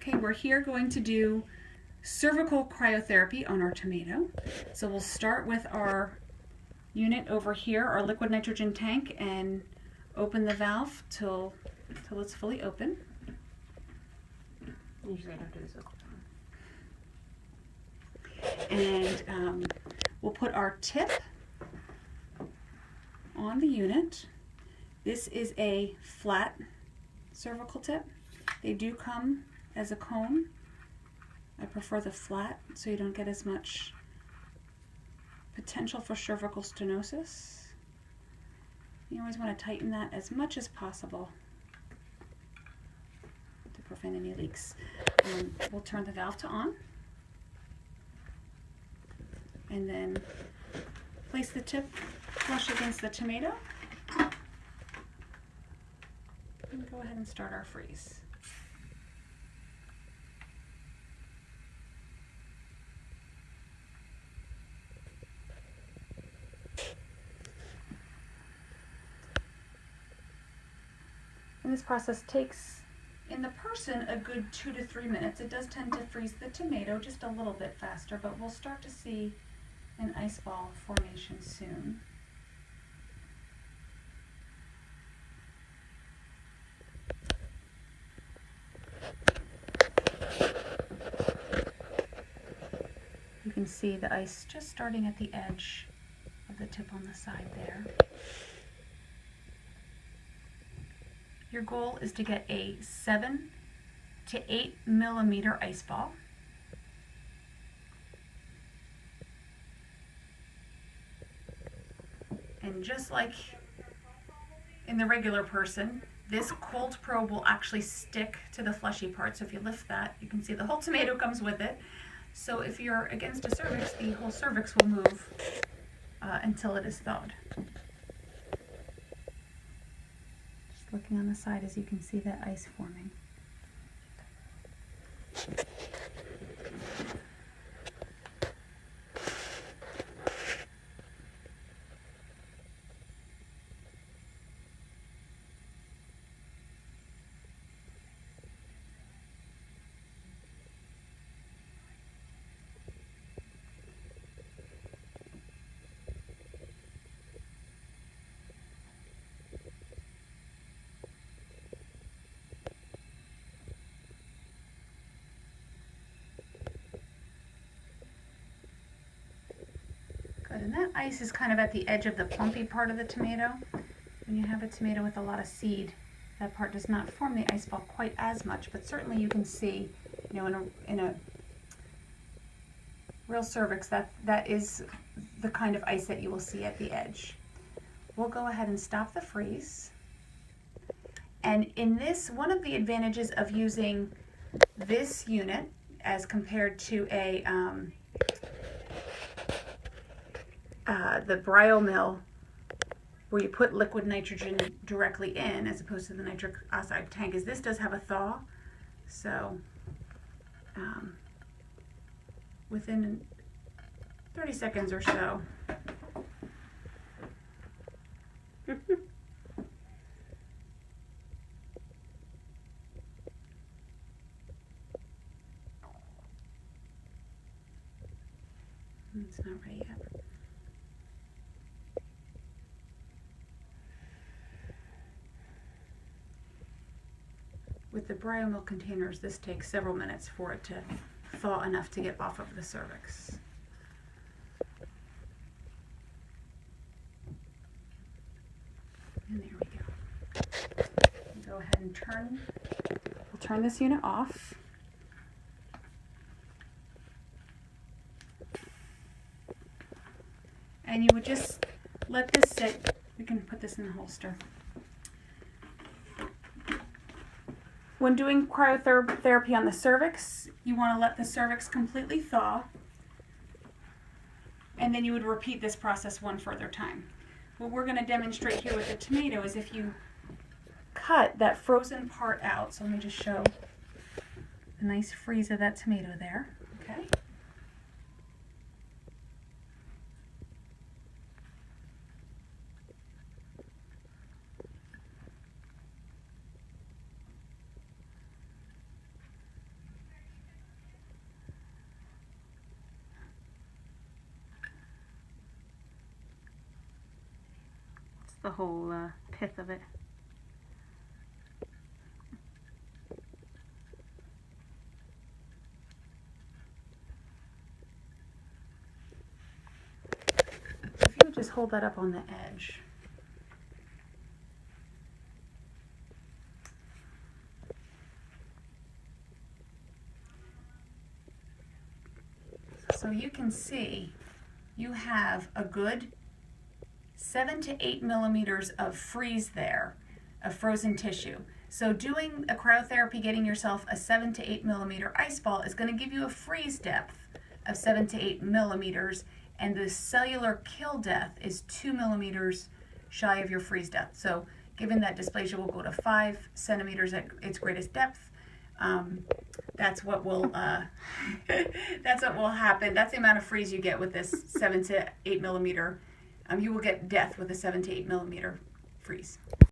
Okay, we're here going to do cervical cryotherapy on our tomato. So we'll start with our unit over here, our liquid nitrogen tank, and open the valve till it's fully open. Usually I don't do this with And we'll put our tip on the unit. This is a flat cervical tip. They do come as a cone. I prefer the flat so you don't get as much potential for cervical stenosis. You always want to tighten that as much as possible to prevent any leaks. We'll turn the valve to on and then place the tip flush against the tomato and go ahead and start our freeze. And this process takes, in the person, a good 2 to 3 minutes. It does tend to freeze the tomato just a little bit faster, but we'll start to see an ice ball formation soon. You can see the ice just starting at the edge of the tip on the side there. Your goal is to get a 7 to 8 millimeter ice ball. And just like in the regular person, this cold probe will actually stick to the fleshy part. So if you lift that, you can see the whole tomato comes with it. So if you're against a cervix, the whole cervix will move until it is thawed. Just looking on the side, as you can see that ice forming. Good, and that ice is kind of at the edge of the plumpy part of the tomato. When you have a tomato with a lot of seed, that part does not form the ice ball quite as much, but certainly you can see, you know, in a real cervix, that is the kind of ice that you will see at the edge. We'll go ahead and stop the freeze. And in this, one of the advantages of using this unit as compared to the bryo mill, where you put liquid nitrogen directly in as opposed to the nitric oxide tank, is this does have a thaw. So within 30 seconds or so, it's not ready yet. With the bryo milk containers, this takes several minutes for it to thaw enough to get off of the cervix. And there we go. Go ahead and we'll turn this unit off. And you would just let this sit. We can put this in the holster. When doing cryotherapy on the cervix, you want to let the cervix completely thaw, and then you would repeat this process one further time. What we're going to demonstrate here with the tomato is if you cut that frozen part out, so let me just show a nice freeze of that tomato there, okay? the whole pith of it. If you would just hold that up on the edge. So you can see you have a good 7 to 8 millimeters of freeze there, of frozen tissue. So doing a cryotherapy, getting yourself a 7 to 8 millimeter ice ball is going to give you a freeze depth of 7 to 8 millimeters, and the cellular kill depth is 2 millimeters shy of your freeze depth. So given that dysplasia will go to 5 centimeters at its greatest depth, that's what will that's what will happen. That's the amount of freeze you get with this 7 to 8 millimeter. You will get death with a 7 to 8 millimeter freeze.